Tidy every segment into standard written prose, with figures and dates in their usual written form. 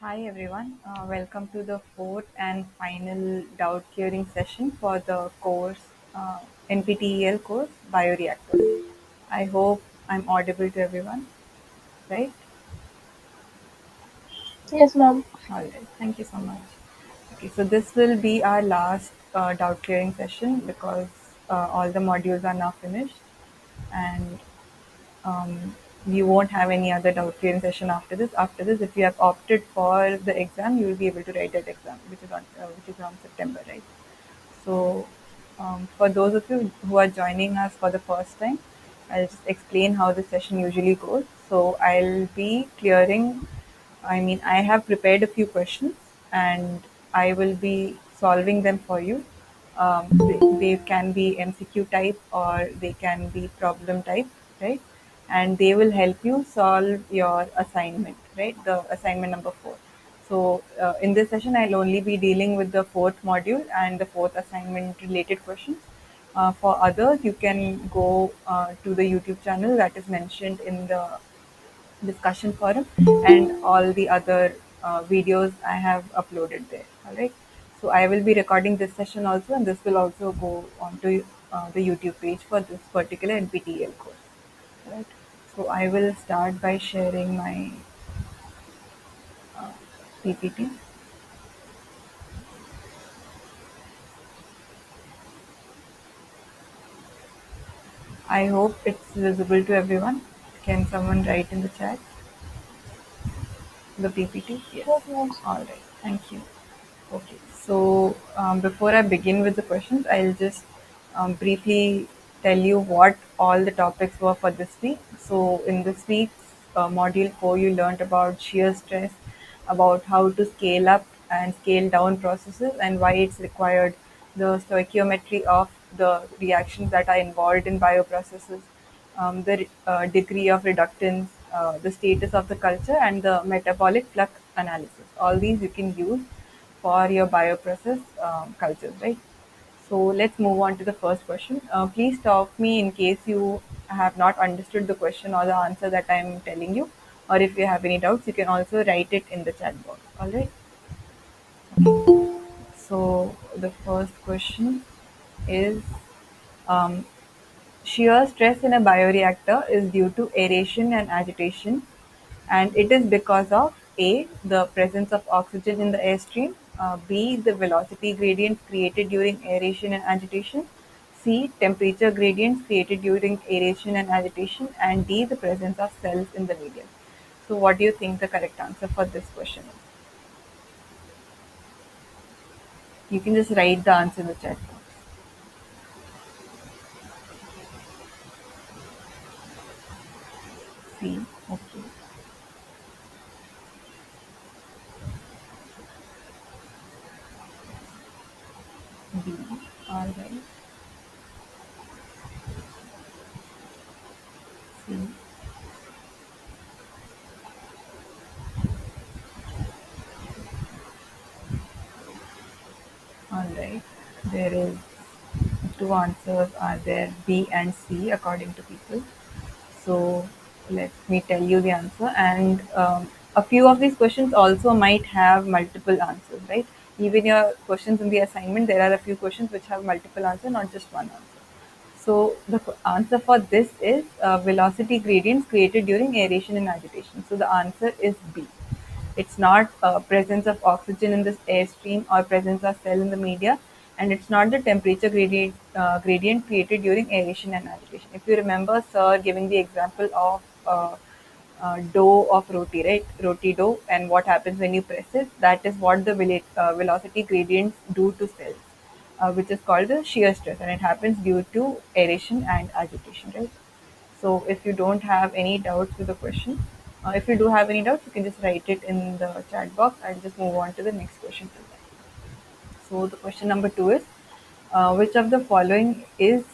Hi everyone, welcome to the fourth and final doubt clearing session for the course NPTEL course Bioreactors. I hope I'm audible to everyone, right? Yes, ma'am. All right, thank you so much. Okay, so this will be our last doubt clearing session because all the modules are now finished and you won't have any other doubt clearing session after this. After this, if you have opted for the exam, you will be able to write that exam, which is on September, right? So, for those of you who are joining us for the first time, I'll just explain how the session usually goes. So, I'll be clearing, I have prepared a few questions and I will be solving them for you. They can be MCQ type or they can be problem type, right? And they will help you solve your assignment, right? The assignment number 4. So, in this session, I'll only be dealing with the fourth module and the fourth assignment related questions. For others, you can go to the YouTube channel that is mentioned in the discussion forum and all the other videos I have uploaded there. All right. So, I will be recording this session also, and this will also go onto the YouTube page for this particular NPTEL course. All right. So, I will start by sharing my PPT. I hope it's visible to everyone. Can someone write in the chat the PPT? Yes. Yes, ma'am. All right. Thank you. Okay. So before I begin with the questions, I'll just briefly tell you what all the topics were for this week. So in this week's module 4, you learned about shear stress, about how to scale up and scale down processes and why it's required, the stoichiometry of the reactions that are involved in bioprocesses, the degree of reductance, the status of the culture, and the metabolic flux analysis. All these you can use for your bioprocess cultures, right? So let's move on to the first question. Please stop me in case you have not understood the question or the answer that I'm telling you, or if you have any doubts, you can also write it in the chat box. All right. So the first question is um, shear stress in a bioreactor is due to aeration and agitation, and it is because of A, the presence of oxygen in the airstream, B, the velocity gradients created during aeration and agitation, C, temperature gradients created during aeration and agitation, and D, the presence of cells in the medium. So, what do you think the correct answer for this question is? You can just write the answer in the chat box. C, okay, B, all right, C, all right. There is two answers are there, B and C, according to people. So let me tell you the answer. And a few of these questions also might have multiple answers, right? Even your questions in the assignment, there are a few questions which have multiple answers, not just one answer. So the answer for this is velocity gradients created during aeration and agitation. So the answer is B. It's not presence of oxygen in this airstream or presence of cell in the media, and it's not the temperature gradient created during aeration and agitation. If you remember, sir giving the example of dough of roti, right? Roti dough, and what happens when you press it? That is what the velocity gradients do to cells, which is called the shear stress, and it happens due to aeration and agitation, right? So if you don't have any doubts with the question, if you do have any doubts, you can just write it in the chat box. I'll just move on to the next question. So the question number 2 is, which of the following is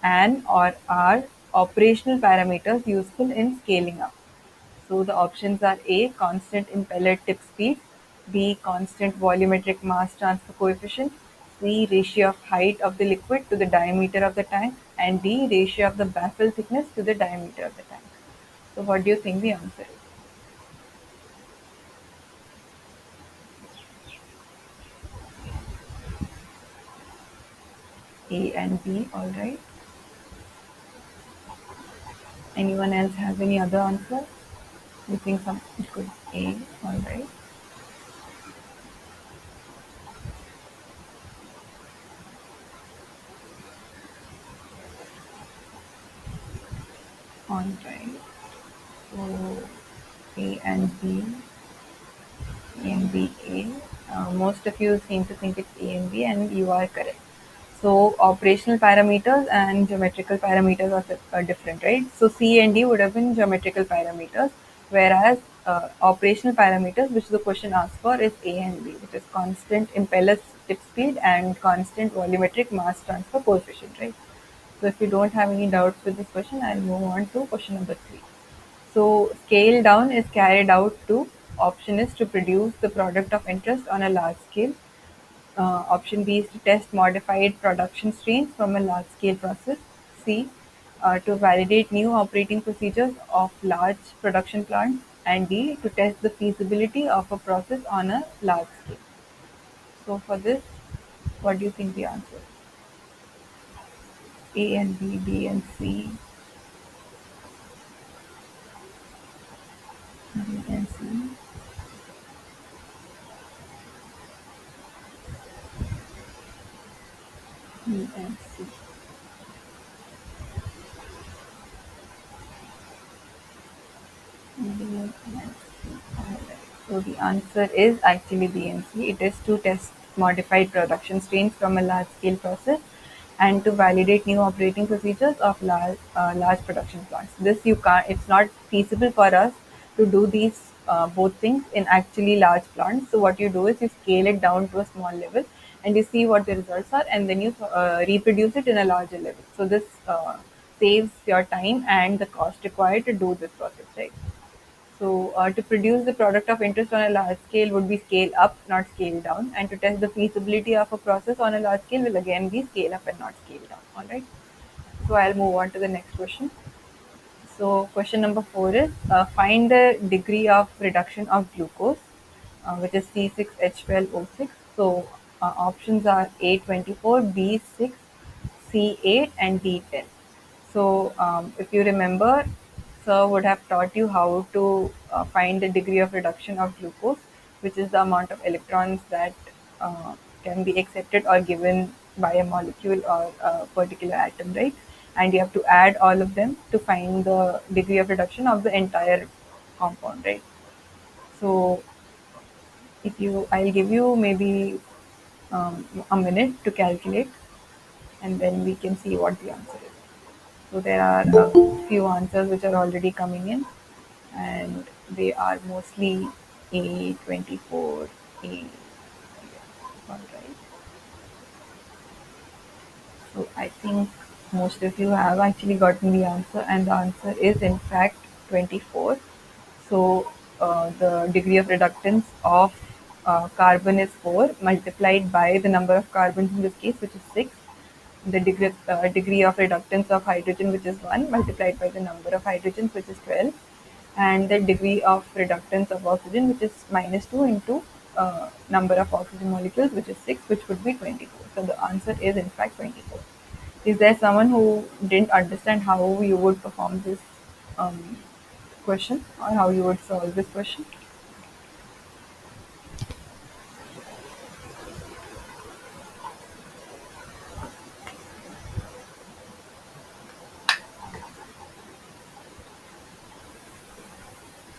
an or are operational parameters useful in scaling up? So the options are A, constant impeller tip speed, B, constant volumetric mass transfer coefficient, C, ratio of height of the liquid to the diameter of the tank, and D, ratio of the baffle thickness to the diameter of the tank. So what do you think the answer is? A and B, all right. Anyone else has any other answer? You think some it could A, all right, all right. So A and B, A and B, A. Most of you seem to think it's A and B, and you are correct. So operational parameters and geometrical parameters are different, right? So C and D would have been geometrical parameters, whereas operational parameters, which the question asks for, is A and B, which is constant impeller tip speed and constant volumetric mass transfer coefficient, right? So if you don't have any doubts with this question, I'll move on to question number 3. So scale down is carried out to option is to produce the product of interest on a large scale. Option B is to test modified production strains from a large scale process. C, to validate new operating procedures of large production plants. And D, to test the feasibility of a process on a large scale. So for this, what do you think the answer is? A and B, B and C, B and C, B and C. BMC. Alright. So the answer is actually BMC. It is to test modified production strains from a large scale process and to validate new operating procedures of large production plants. This you can't. It's not feasible for us to do these both things in actually large plants. So what you do is you scale it down to a small level and you see what the results are, and then you reproduce it in a larger level. So this saves your time and the cost required to do this process, right? So, to produce the product of interest on a large scale would be scale up, not scale down. And to test the feasibility of a process on a large scale will again be scale up and not scale down. All right. So, I'll move on to the next question. So, question number 4 is find the degree of reduction of glucose, which is C6H12O6. So, options are A24, B6, C8, and D10. So, if you remember, sir would have taught you how to find the degree of reduction of glucose, which is the amount of electrons that uh, can be accepted or given by a molecule or a particular atom, right? And you have to add all of them to find the degree of reduction of the entire compound, right? So, if you, I'll give you maybe a minute to calculate, and then we can see what the answer is. So there are a few answers which are already coming in, and they are mostly A24, A. All right. So I think most of you have actually gotten the answer, and the answer is in fact 24. So the degree of reductance of carbon is 4 multiplied by the number of carbons in this case, which is 6. The degree of reductance of hydrogen, which is 1, multiplied by the number of hydrogens, which is 12, and the degree of reductance of oxygen, which is minus 2 into number of oxygen molecules, which is 6, which would be 24. So the answer is in fact 24. Is there someone who didn't understand how you would perform this um, question, or how you would solve this question?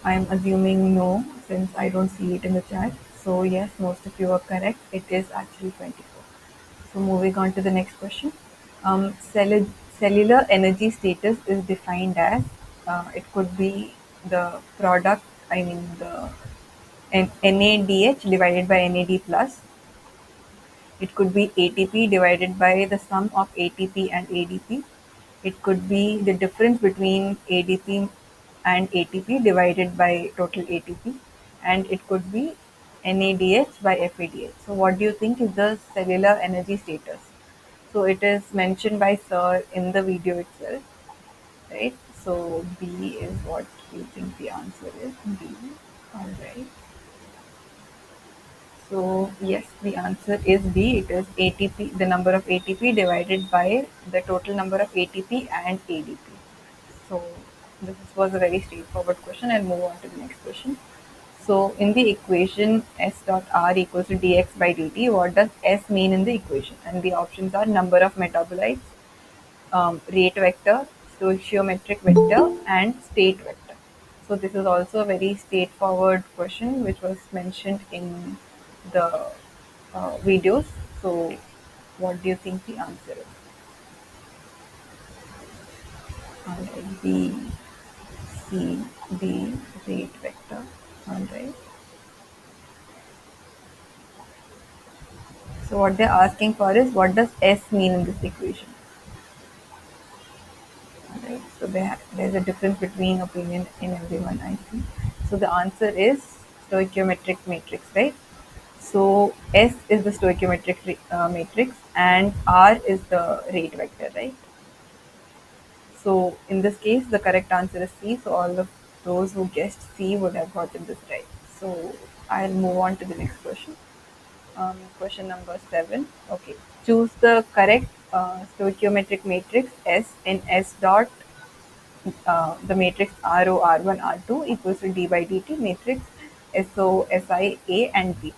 I am assuming no, since I don't see it in the chat. So yes, most of you are correct. It is actually 24. So moving on to the next question. Cellular energy status is defined as it could be the product, I mean the NADH divided by NAD plus. It could be ATP divided by the sum of ATP and ADP. It could be the difference between ADP and ATP divided by total ATP. And it could be NADH by FADH. So what do you think is the cellular energy status? So it is mentioned by Sir in the video itself, right? So B is what you think the answer is. B. All right. So yes, the answer is B. It is ATP, the number of ATP divided by the total number of ATP and ADP. So this was a very straightforward question. I'll move on to the next question. So in the equation S dot R equals to dx by dt, what does S mean in the equation? And the options are number of metabolites, rate vector, stoichiometric vector, and state vector. So this is also a very straightforward question which was mentioned in the videos. So what do you think the answer is? Alright, B, C, D, rate vector. Alright. So what they're asking for is what does S mean in this equation? Alright. So there's a difference between opinion in everyone, I see. So the answer is stoichiometric matrix, right? So S is the stoichiometric matrix and R is the rate vector, right? So in this case, the correct answer is C. So all of those who guessed C would have gotten this right. So I'll move on to the next question. Question number 7. Okay. Choose the correct stoichiometric matrix S in S dot the matrix Rho R1 R2 equals to d by dt matrix SO SI A and B,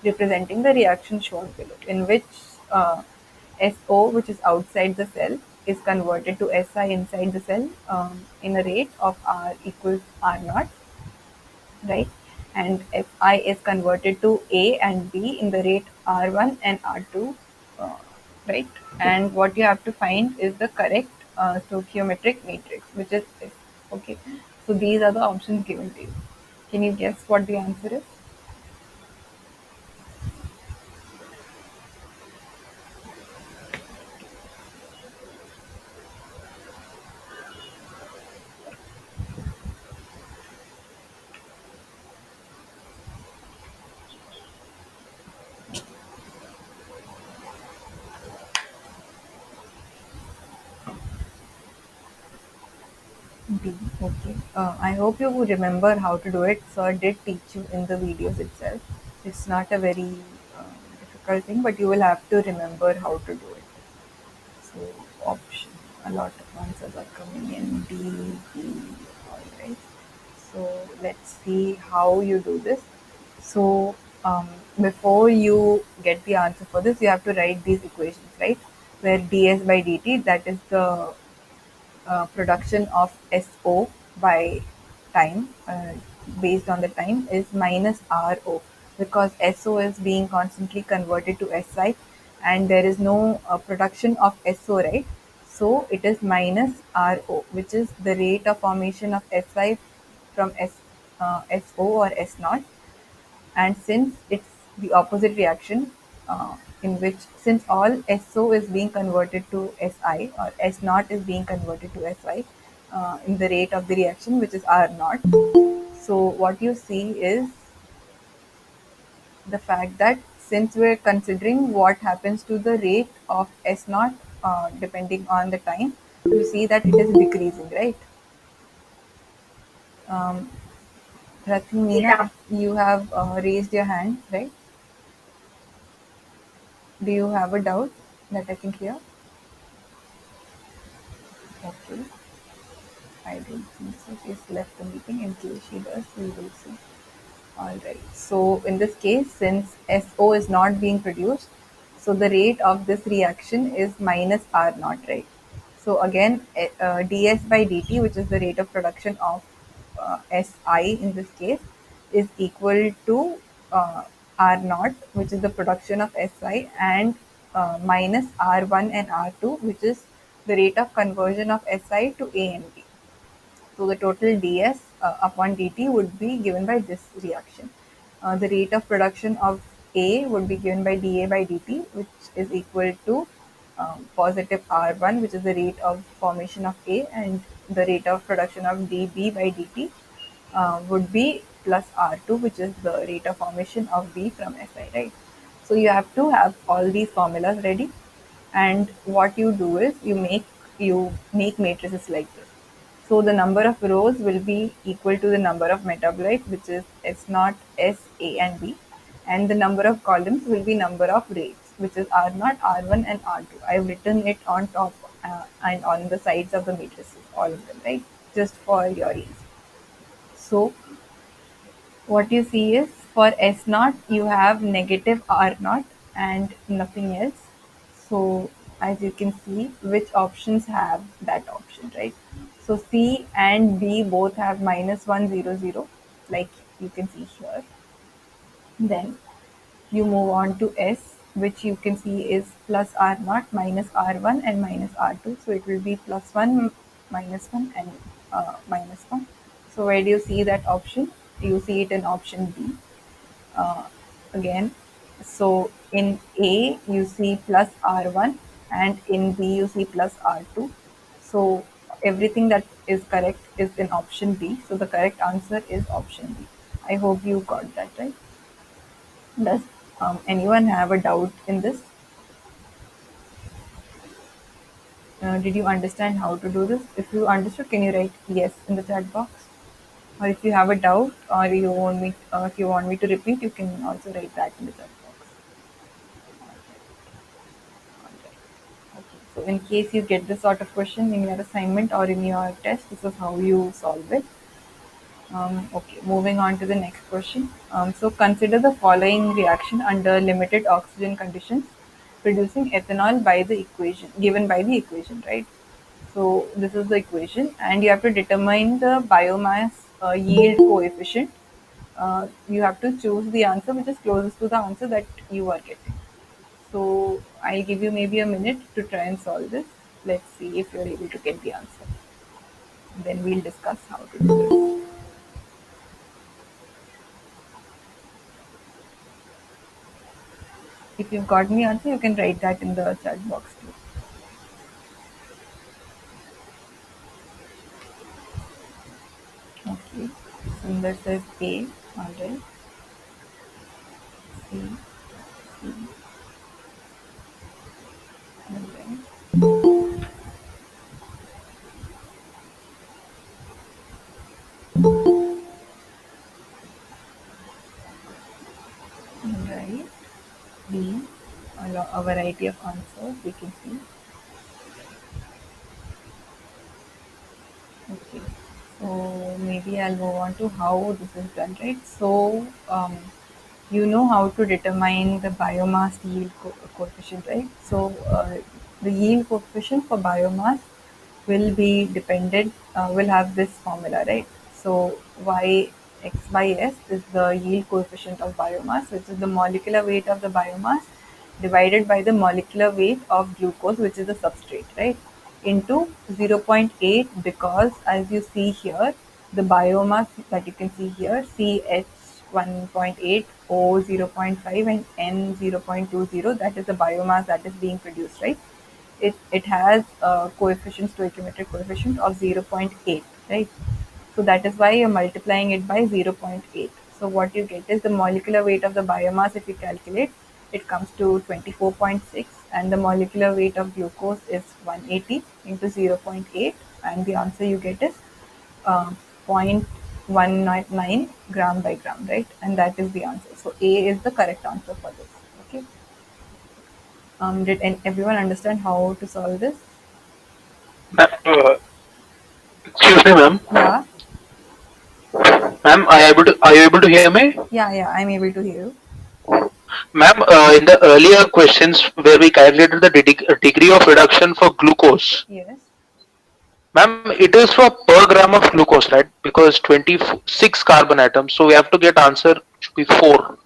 representing the reaction shown below, in which SO, which is outside the cell, is converted to SI inside the cell in a rate of R equals R naught, right? And Fi is converted to A and B in the rate R1 and R2, uh, right? And what you have to find is the correct stoichiometric matrix, which is this. Okay. So these are the options given to you. Can you guess what the answer is? B. Okay. I hope you would remember how to do it. Sir did teach you in the videos itself. It's not a very difficult thing, but you will have to remember how to do it. So option, a lot of answers are coming in D, B, all right. So let's see how you do this. So before you get the answer for this, you have to write these equations, right? Where ds by dt, that is the production of SO by time, based on the time, is minus RO, because SO is being constantly converted to SI and there is no production of SO, right? So it is minus RO, which is the rate of formation of SI from SO or S naught. And since it's the opposite reaction, in which since all SO is being converted to Si or S naught is being converted to Si in the rate of the reaction, which is R naught. So what you see is the fact that since we're considering what happens to the rate of S naught depending on the time, you see that it is decreasing, right? Um, Rathimina, yeah, you have raised your hand, right? Do you have a doubt that I can clear? Okay, I don't think so. She's left the meeting. In case she does, we will see. Alright, so in this case, since SO is not being produced, so the rate of this reaction is minus R naught, right? So again, ds by dt, which is the rate of production of Si in this case, is equal to R naught, which is the production of Si, and minus R1 and R2, which is the rate of conversion of Si to A and B. So the total ds upon dt would be given by this reaction. The rate of production of A would be given by dA by dt, which is equal to positive R1, which is the rate of formation of A, and the rate of production of dB by dt would be plus R2, which is the rate of formation of B from Si, right? So you have to have all these formulas ready, and what you do is you make matrices like this. So the number of rows will be equal to the number of metabolites, which is S naught, S, A, and B. and the number of columns will be number of rates, which is R naught, R1, and R2. I've written it on top and on the sides of the matrices, all of them, right? Just for your ease. So what you see is for S naught, you have negative R naught and nothing else. So as you can see, which options have that option, right? So C and B both have -100, like you can see here. Then you move on to S, which you can see is plus R naught minus R1 and minus R2. So it will be plus 1, minus 1, and minus 1. So where do you see that option? You see it in option B. Uh, Again, so in A you see plus R1 and in B you see plus R2. So everything that is correct is in option B. So the correct answer is option B. I hope you got that right. Does anyone have a doubt in this? Did you understand how to do this? If you understood, can you write yes in the chat box? Or if you have a doubt, or you want me, if you want me to repeat, you can also write that in the chat box. Alright. Okay. So in case you get this sort of question in your assignment or in your test, this is how you solve it. Okay, moving on to the next question. So consider the following reaction under limited oxygen conditions, producing ethanol by the equation, given by the equation, right? So this is the equation, and you have to determine the biomass yield coefficient. You have to choose the answer which is closest to the answer that you are getting. So I'll give you maybe a minute to try and solve this. Let's see if you're able to get the answer. Then we'll discuss how to do this. If you've got the answer, you can write that in the chat box too. Okay. Sundar says A. Alright. C. C. Alright. Alright. B. A variety of answers we can see. Okay. So maybe I'll move on to how this is done, right? So you know how to determine the biomass yield coefficient, right? So the yield coefficient for biomass will be dependent, will have this formula, right? So y x by s is the yield coefficient of biomass, which is the molecular weight of the biomass divided by the molecular weight of glucose, which is the substrate, right? Into 0.8, because as you see here, the biomass that you can see here, CH 1.8, O 0.5, and N 0.20, that is the biomass that is being produced, right? It has a coefficient, stoichiometric coefficient of 0.8, right? So that is why you're multiplying it by 0.8. So what you get is the molecular weight of the biomass. If you calculate, it comes to 24.6, and the molecular weight of glucose is 180 into 0.8, and the answer you get is 0.199 gram by gram, right? And that is the answer. So A is the correct answer for this. Okay. Did everyone understand how to solve this? Excuse me, ma'am. Yeah, Ma'am, are you able to hear me? yeah, I'm able to hear you. Ma'am, in the earlier questions where we calculated the degree of reduction for glucose, Yes. ma'am, it is for per gram of glucose, right? Because 26 carbon atoms, so we have to get answer should be 4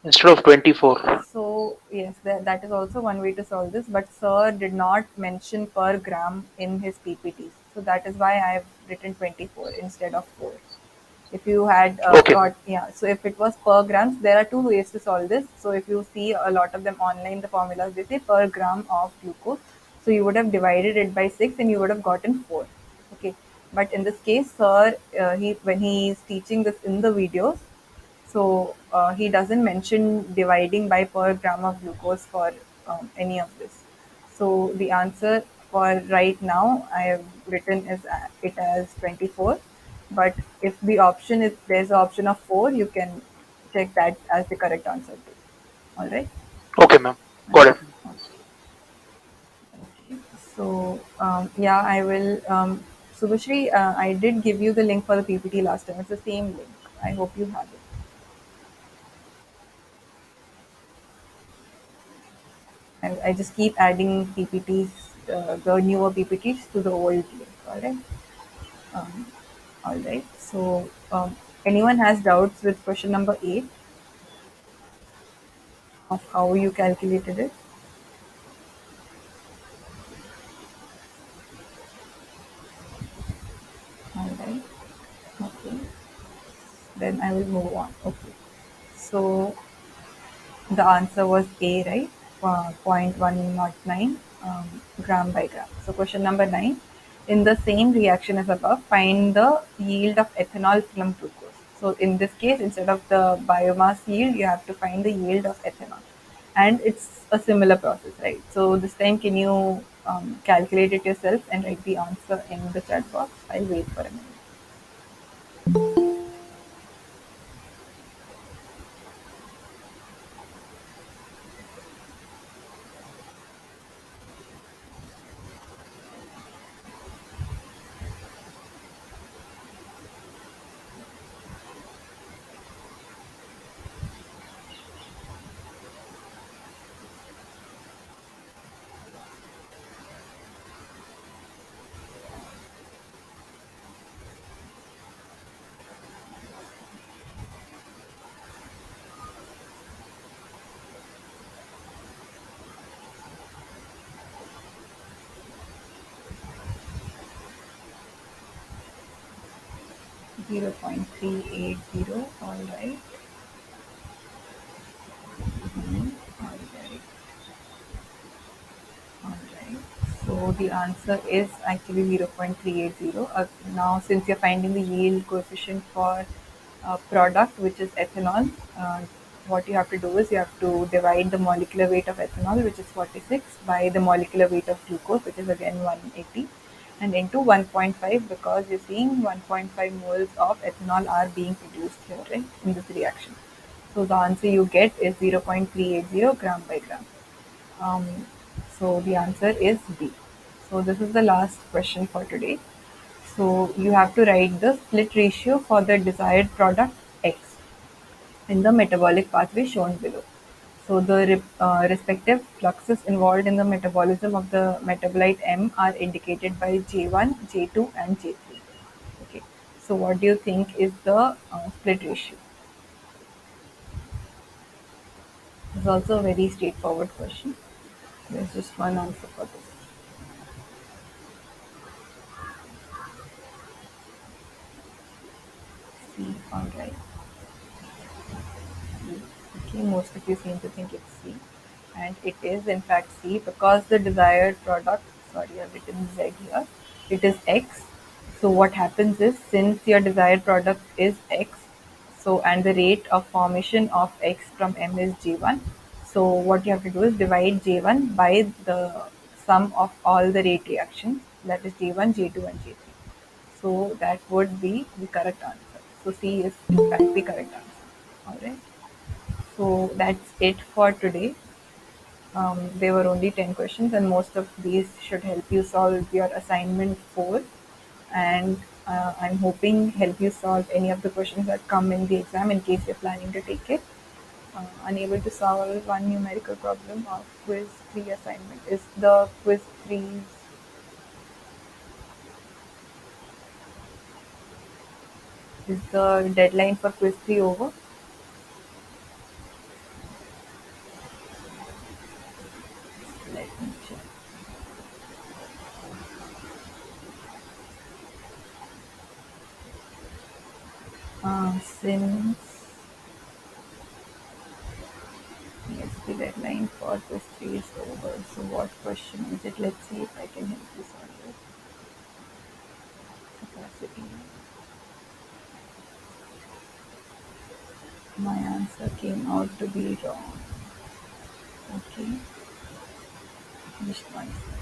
instead of 24. So yes, that is also one way to solve this. But Sir did not mention per gram in his PPT, so that is why I have written 24 instead of 4. If you had Okay. got, yeah, so if it was per grams, there are two ways to solve this. So if you see a lot of them online, the formulas they say per gram of glucose. So you would have divided it by 6 and you would have gotten 4. Okay, but in this case, Sir, he when he is teaching this in the videos, so he doesn't mention dividing by per gram of glucose for any of this. So the answer for right now I have written is it as 24. But if the option is there's an option of 4, you can check that as the correct answer too. All right. Okay, ma'am. Got it. Okay. Okay. So yeah, I will. Subhashri, I did give you the link for the PPT last time. It's the same link. I hope you have it. I just keep adding PPTs, the newer PPTs to the old link. All right. Um, all right. So anyone has doubts with question number 8 of how you calculated it? All right. Okay. Then I will move on. Okay. So the answer was A, right? 0.109 gram by gram. So question number 9. In the same reaction as above, find the yield of ethanol from glucose. So in this case, instead of the biomass yield, you have to find the yield of ethanol. And it's a similar process, right? So this time, can you calculate it yourself and write the answer in the chat box? I'll wait for a minute. 0.380, all right. All right. Alright, so the answer is actually 0.380. Now, since you're finding the yield coefficient for product, which is ethanol, what you have to do is you have to divide the molecular weight of ethanol, which is 46, by the molecular weight of glucose, which is again 180, and into 1.5, because you're seeing 1.5 moles of ethanol are being produced here, right, in this reaction. So the answer you get is 0.380 gram by gram. Um, so the answer is B. So this is the last question for today. So you have to write the split ratio for the desired product X in the metabolic pathway shown below. So the respective fluxes involved in the metabolism of the metabolite M are indicated by J1, J2 and J3. Okay. So what do you think is the split ratio? This is also a very straightforward question. There's just one answer for this. C. All right. Okay, most of you seem to think it's C, and it is in fact C because the desired product, sorry, I've written Z here, it is X. So what happens is, since your desired product is X, so and the rate of formation of X from M is J1, so what you have to do is divide J1 by the sum of all the rate reactions, that is J1, J2 and J3. So that would be the correct answer. So C is in fact the correct answer. Alright. So that's it for today. There were only 10 questions, and most of these should help you solve your assignment 4. And I'm hoping help you solve any of the questions that come in the exam in case you're planning to take it. Unable to solve one numerical problem of quiz 3 assignment. Is the quiz 3, is the deadline for quiz 3 over? Let me check. Since yes, the deadline for quiz 3 is over. So what question is it? Let's see if I can help you solve it. Capacity. My answer came out to be wrong. Okay. Just one second.